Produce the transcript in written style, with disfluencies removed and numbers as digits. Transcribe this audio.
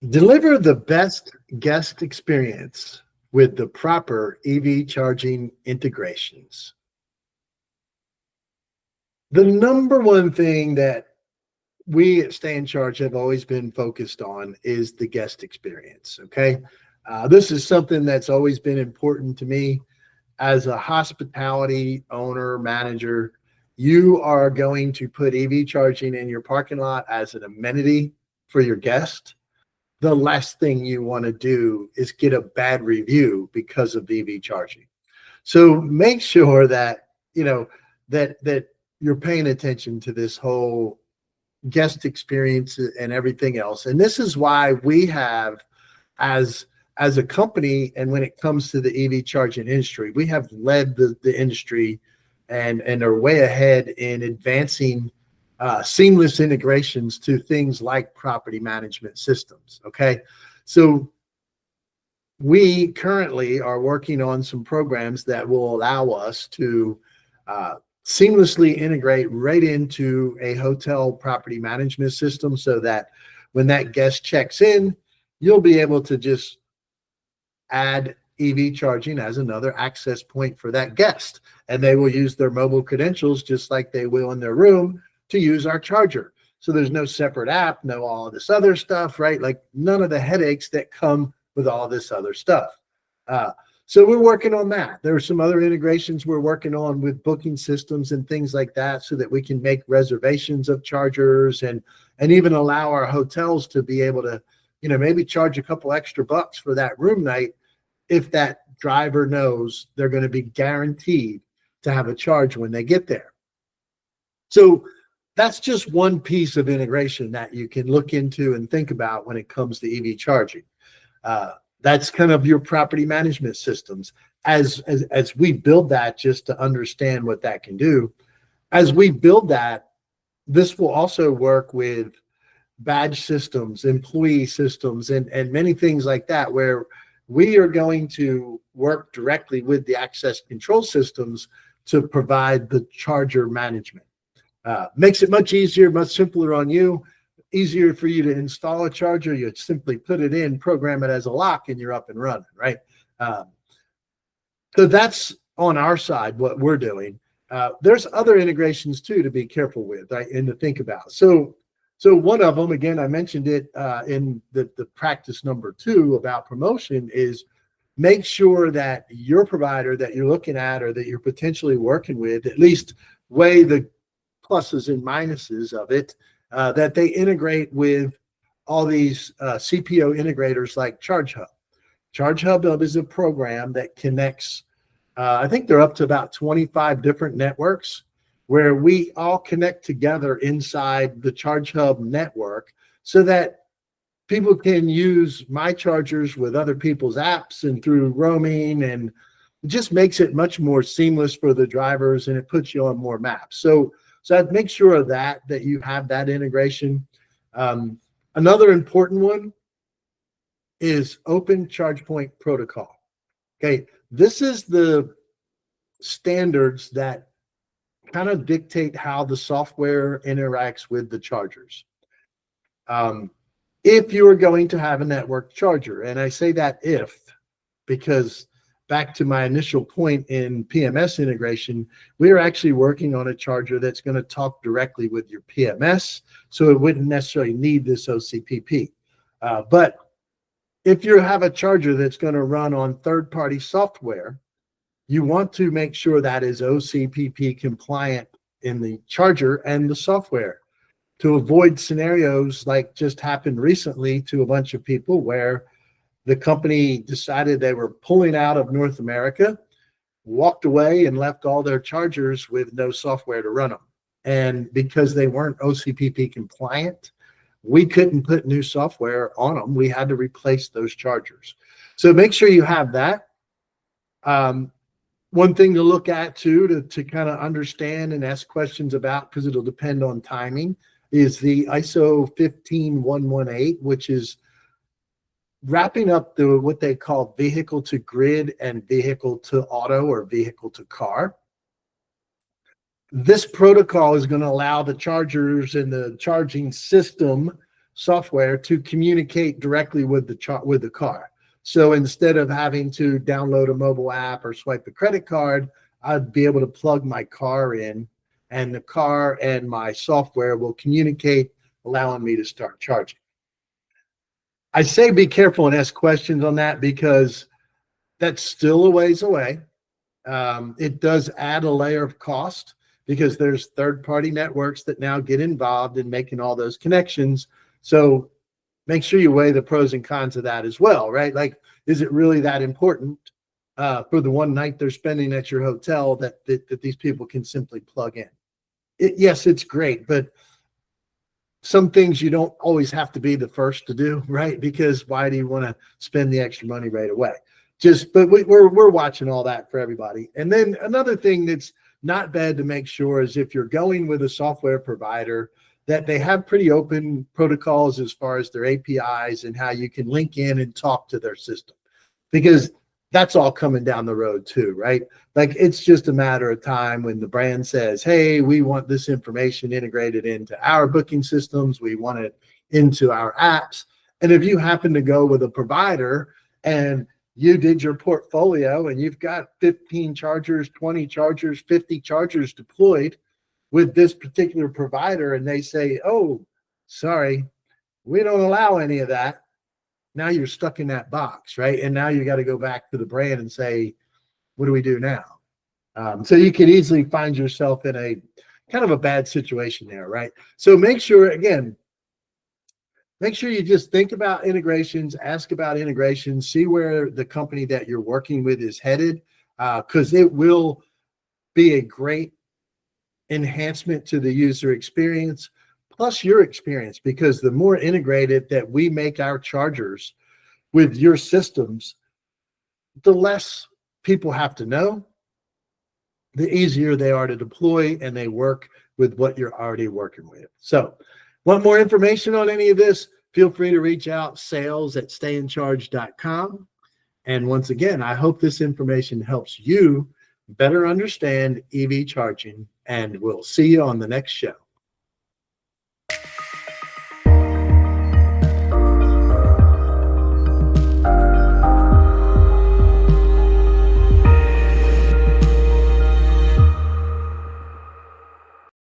Deliver the best guest experience with the proper EV charging integrations. The number one thing that we at Stay in Charge have always been focused on is the guest experience. Okay. This is something that's always been important to me as a hospitality owner, manager. You are going to put EV charging in your parking lot as an amenity for your guest. The last thing you want to do is get a bad review because of EV charging. So make sure that, that you're paying attention to this whole guest experience and everything else. And this is why we have, as a company, and when it comes to the EV charging industry, we have led the industry and are way ahead in advancing seamless integrations to things like property management systems. Okay. So we currently are working on some programs that will allow us to seamlessly integrate right into a hotel property management system, so that when that guest checks in, you'll be able to just add EV charging as another access point for that guest. And they will use their mobile credentials just like they will in their room to use our charger. So there's no separate app, no all of this other stuff, right? Like none of the headaches that come with all this other stuff. So we're working on that. There are some other integrations we're working on with booking systems and things like that, so that we can make reservations of chargers and even allow our hotels to be able to, maybe charge a couple extra bucks for that room night if that driver knows they're going to be guaranteed to have a charge when they get there. So that's just one piece of integration that you can look into and think about when it comes to EV charging. That's kind of your property management systems. As we build that, just to understand what that can do, as we build that, this will also work with badge systems, employee systems, and many things like that, where we are going to work directly with the access control systems to provide the charger management. Makes it much easier, much simpler on you. Easier for you to install a charger. You simply put it in, program it as a lock, and you're up and running, right? So that's on our side, what we're doing. There's other integrations too to be careful with, right, and to think about. So one of them, again, I mentioned it in the practice number 2 about promotion, is make sure that your provider that you're looking at or that you're potentially working with at least weigh the pluses and minuses of it, that they integrate with all these CPO integrators like ChargeHub. ChargeHub is a program that connects, I think they're up to about 25 different networks, where we all connect together inside the ChargeHub network, so that people can use my chargers with other people's apps and through roaming, and it just makes it much more seamless for the drivers, and it puts you on more maps. So I'd make sure of that you have that integration. Another important one is open charge point protocol. Okay, this is the standards that kind of dictate how the software interacts with the chargers. If you are going to have a network charger, and I say that if, because back to my initial point in PMS integration, we are actually working on a charger that's going to talk directly with your PMS, so it wouldn't necessarily need this OCPP. But if you have a charger that's going to run on third-party software, you want to make sure that is OCPP compliant in the charger and the software, to avoid scenarios like just happened recently to a bunch of people, where the company decided they were pulling out of North America, walked away, and left all their chargers with no software to run them. And because they weren't OCPP compliant, we couldn't put new software on them. We had to replace those chargers. So make sure you have that. One thing to look at too, to kind of understand and ask questions about, because it'll depend on timing, is the ISO 15118, which is wrapping up what they call vehicle to grid and vehicle to auto, or vehicle to car. This protocol is going to allow the chargers and the charging system software to communicate directly with the car. So instead of having to download a mobile app or swipe a credit card, I'd be able to plug my car in, and the car and my software will communicate, allowing me to start charging. I say be careful and ask questions on that because that's still a ways away. It does add a layer of cost because there's third-party networks that now get involved in making all those connections. So make sure you weigh the pros and cons of that as well, right? Like, is it really that important for the one night they're spending at your hotel that these people can simply plug in? Yes, it's great, but some things you don't always have to be the first to do, right? Because why do you want to spend the extra money right away? But we're watching all that for everybody. And then another thing that's not bad to make sure is if you're going with a software provider, that they have pretty open protocols as far as their APIs and how you can link in and talk to their system, because that's all coming down the road too, right? Like, it's just a matter of time when the brand says, hey, we want this information integrated into our booking systems. We want it into our apps. And if you happen to go with a provider and you did your portfolio and you've got 15 chargers, 20 chargers, 50 chargers deployed with this particular provider, and they say, oh, sorry, we don't allow any of that. Now you're stuck in that box, right? And now you got to go back to the brand and say, what do we do now? So you could easily find yourself in a kind of a bad situation there, right? So make sure you just think about integrations, ask about integrations, see where the company that you're working with is headed, because it will be a great enhancement to the user experience, plus your experience, because the more integrated that we make our chargers with your systems, the less people have to know, the easier they are to deploy, and they work with what you're already working with. So, want more information on any of this? Feel free to reach out, sales@stayincharge.com. And once again, I hope this information helps you better understand EV charging, and we'll see you on the next show.